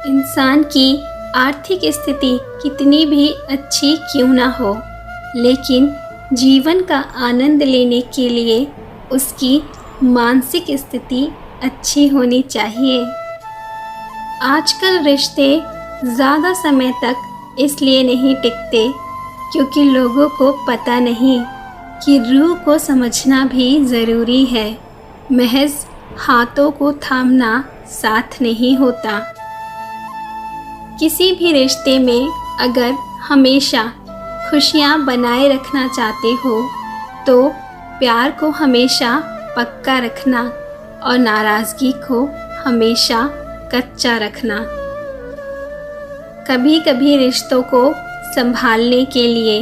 इंसान की आर्थिक स्थिति कितनी भी अच्छी क्यों ना हो, लेकिन जीवन का आनंद लेने के लिए उसकी मानसिक स्थिति अच्छी होनी चाहिए। आजकल रिश्ते ज़्यादा समय तक इसलिए नहीं टिकते क्योंकि लोगों को पता नहीं कि रूह को समझना भी ज़रूरी है। महज हाथों को थामना साथ नहीं होता। किसी भी रिश्ते में अगर हमेशा खुशियाँ बनाए रखना चाहते हो तो प्यार को हमेशा पक्का रखना और नाराज़गी को हमेशा कच्चा रखना। कभी कभी रिश्तों को संभालने के लिए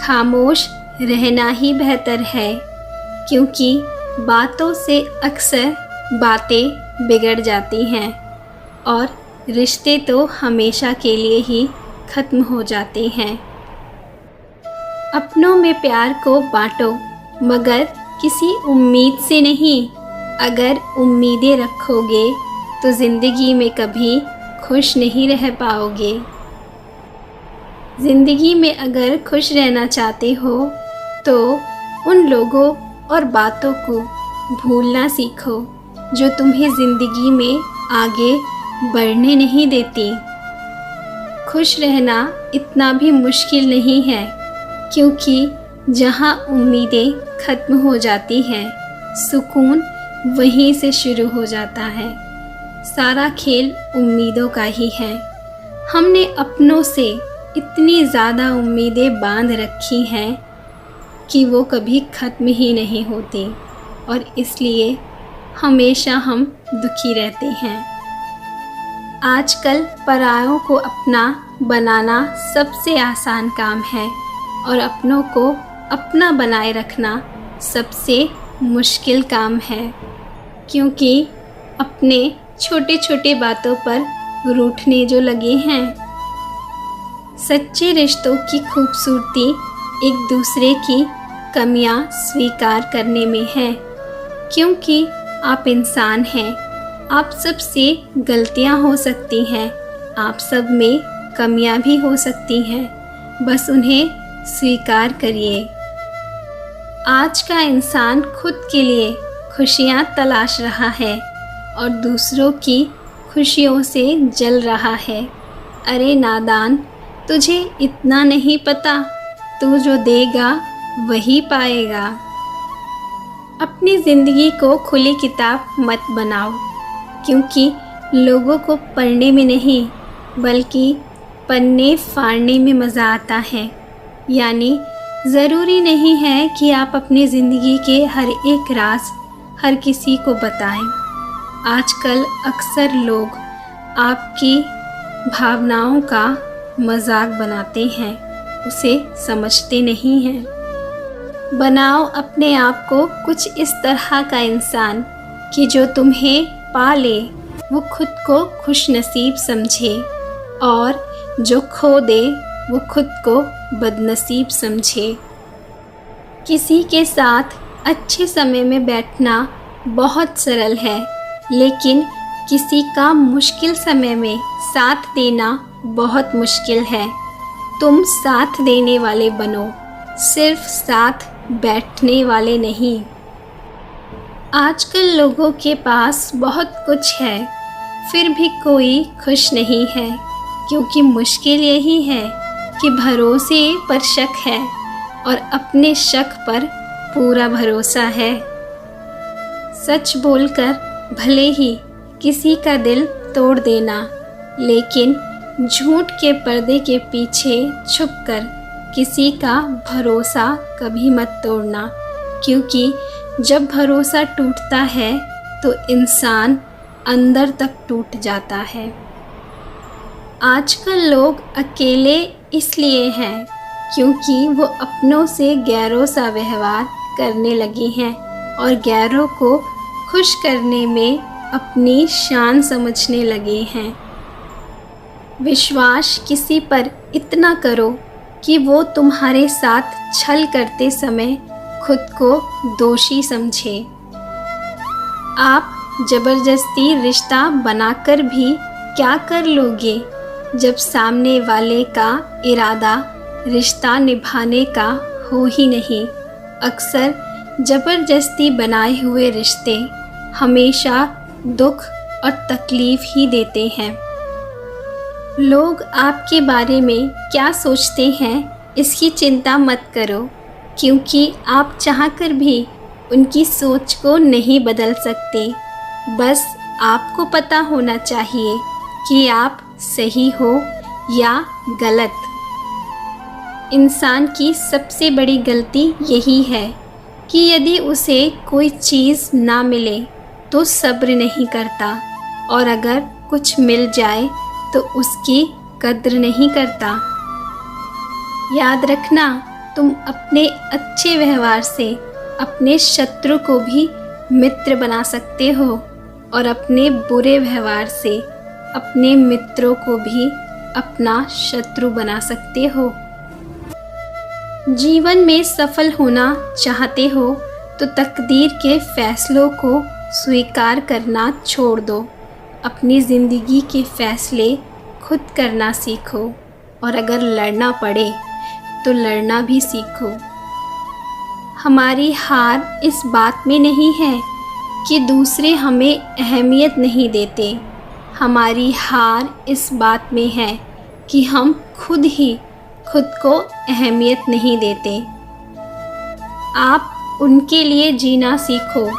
खामोश रहना ही बेहतर है, क्योंकि बातों से अक्सर बातें बिगड़ जाती हैं और रिश्ते तो हमेशा के लिए ही ख़त्म हो जाते हैं। अपनों में प्यार को बांटो, मगर किसी उम्मीद से नहीं। अगर उम्मीदें रखोगे तो ज़िंदगी में कभी खुश नहीं रह पाओगे। ज़िंदगी में अगर खुश रहना चाहते हो तो उन लोगों और बातों को भूलना सीखो जो तुम्हें ज़िंदगी में आगे बढ़ने नहीं देती। खुश रहना इतना भी मुश्किल नहीं है, क्योंकि जहाँ उम्मीदें ख़त्म हो जाती हैं, सुकून वहीं से शुरू हो जाता है। सारा खेल उम्मीदों का ही है। हमने अपनों से इतनी ज़्यादा उम्मीदें बांध रखी हैं कि वो कभी ख़त्म ही नहीं होती, और इसलिए हमेशा हम दुखी रहते हैं। आजकल परायों को अपना बनाना सबसे आसान काम है और अपनों को अपना बनाए रखना सबसे मुश्किल काम है, क्योंकि अपने छोटे छोटे बातों पर रूठने जो लगे हैं। सच्चे रिश्तों की खूबसूरती एक दूसरे की कमियां स्वीकार करने में है, क्योंकि आप इंसान हैं। आप सबसे गलतियां हो सकती हैं, आप सब में कमियां भी हो सकती हैं, बस उन्हें स्वीकार करिए। आज का इंसान खुद के लिए खुशियां तलाश रहा है और दूसरों की खुशियों से जल रहा है। अरे नादान, तुझे इतना नहीं पता, तू जो देगा वही पाएगा। अपनी ज़िंदगी को खुली किताब मत बनाओ, क्योंकि लोगों को पढ़ने में नहीं बल्कि पन्ने फाड़ने में मज़ा आता है। यानी ज़रूरी नहीं है कि आप अपनी ज़िंदगी के हर एक राज हर किसी को बताएं। आजकल अक्सर लोग आपकी भावनाओं का मजाक बनाते हैं, उसे समझते नहीं हैं। बनाओ अपने आप को कुछ इस तरह का इंसान कि जो तुम्हें पा ले वो खुद को खुशनसीब समझे, और जो खो दे वो खुद को बदनसीब समझे। किसी के साथ अच्छे समय में बैठना बहुत सरल है, लेकिन किसी का मुश्किल समय में साथ देना बहुत मुश्किल है। तुम साथ देने वाले बनो, सिर्फ साथ बैठने वाले नहीं। आजकल लोगों के पास बहुत कुछ है, फिर भी कोई खुश नहीं है, क्योंकि मुश्किल यही है कि भरोसे पर शक है और अपने शक पर पूरा भरोसा है। सच बोलकर भले ही किसी का दिल तोड़ देना, लेकिन झूठ के पर्दे के पीछे छुपकर किसी का भरोसा कभी मत तोड़ना, क्योंकि जब भरोसा टूटता है तो इंसान अंदर तक टूट जाता है। आजकल लोग अकेले इसलिए हैं क्योंकि वो अपनों से गैरों सा व्यवहार करने लगे हैं और गैरों को खुश करने में अपनी शान समझने लगे हैं। विश्वास किसी पर इतना करो कि वो तुम्हारे साथ छल करते समय खुद को दोषी समझे। आप ज़बरदस्ती रिश्ता बनाकर भी क्या कर लोगे जब सामने वाले का इरादा रिश्ता निभाने का हो ही नहीं। अक्सर ज़बरदस्ती बनाए हुए रिश्ते हमेशा दुख और तकलीफ़ ही देते हैं। लोग आपके बारे में क्या सोचते हैं इसकी चिंता मत करो, क्योंकि आप चाहकर भी उनकी सोच को नहीं बदल सकते। बस आपको पता होना चाहिए कि आप सही हो या गलत। इंसान की सबसे बड़ी गलती यही है कि यदि उसे कोई चीज़ ना मिले तो सब्र नहीं करता, और अगर कुछ मिल जाए तो उसकी कद्र नहीं करता। याद रखना, तुम अपने अच्छे व्यवहार से अपने शत्रु को भी मित्र बना सकते हो, और अपने बुरे व्यवहार से अपने मित्रों को भी अपना शत्रु बना सकते हो। जीवन में सफल होना चाहते हो तो तकदीर के फैसलों को स्वीकार करना छोड़ दो। अपनी ज़िंदगी के फैसले खुद करना सीखो, और अगर लड़ना पड़े तो लड़ना भी सीखो। हमारी हार इस बात में नहीं है कि दूसरे हमें अहमियत नहीं देते। हमारी हार इस बात में है कि हम खुद ही खुद को अहमियत नहीं देते। आप उनके लिए जीना सीखो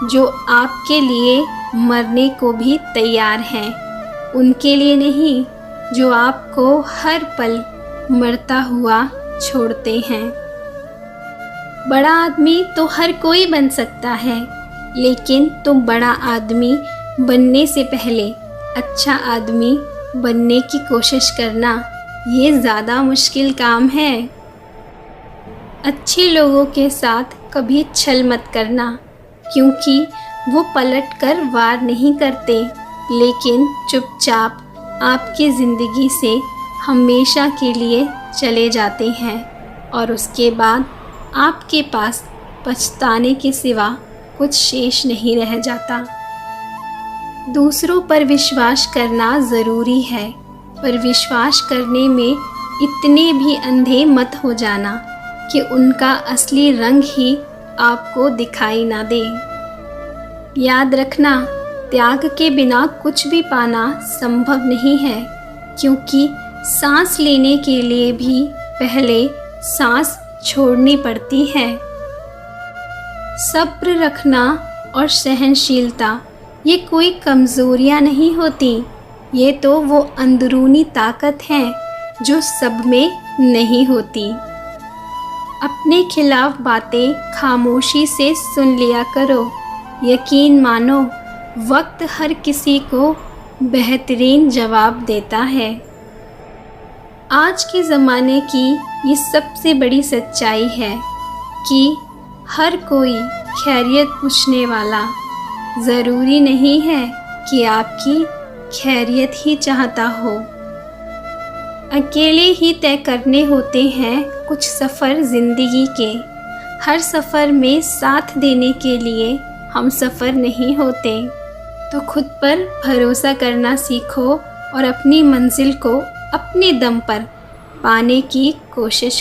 जो आपके लिए मरने को भी तैयार हैं, उनके लिए नहीं जो आपको हर पल मरता हुआ छोड़ते हैं। बड़ा आदमी तो हर कोई बन सकता है, लेकिन तुम बड़ा आदमी बनने से पहले अच्छा आदमी बनने की कोशिश करना, ये ज़्यादा मुश्किल काम है। अच्छे लोगों के साथ कभी छल मत करना, क्योंकि वो पलट कर वार नहीं करते, लेकिन चुपचाप आपकी ज़िंदगी से हमेशा के लिए चले जाते हैं, और उसके बाद आपके पास पछताने के सिवा कुछ शेष नहीं रह जाता। दूसरों पर विश्वास करना ज़रूरी है, पर विश्वास करने में इतने भी अंधे मत हो जाना कि उनका असली रंग ही आपको दिखाई ना दे। याद रखना, त्याग के बिना कुछ भी पाना संभव नहीं है, क्योंकि सांस लेने के लिए भी पहले सांस छोड़नी पड़ती है। सब्र रखना और सहनशीलता ये कोई कमज़ोरियाँ नहीं होती, ये तो वो अंदरूनी ताकत है जो सब में नहीं होती। अपने खिलाफ बातें खामोशी से सुन लिया करो। यकीन मानो, वक्त हर किसी को बेहतरीन जवाब देता है। आज के ज़माने की ये सबसे बड़ी सच्चाई है कि हर कोई खैरियत पूछने वाला ज़रूरी नहीं है कि आपकी खैरियत ही चाहता हो। अकेले ही तय करने होते हैं कुछ सफ़र ज़िंदगी के। हर सफ़र में साथ देने के लिए हम सफ़र नहीं होते। तो खुद पर भरोसा करना सीखो और अपनी मंजिल को अपने दम पर पाने की कोशिश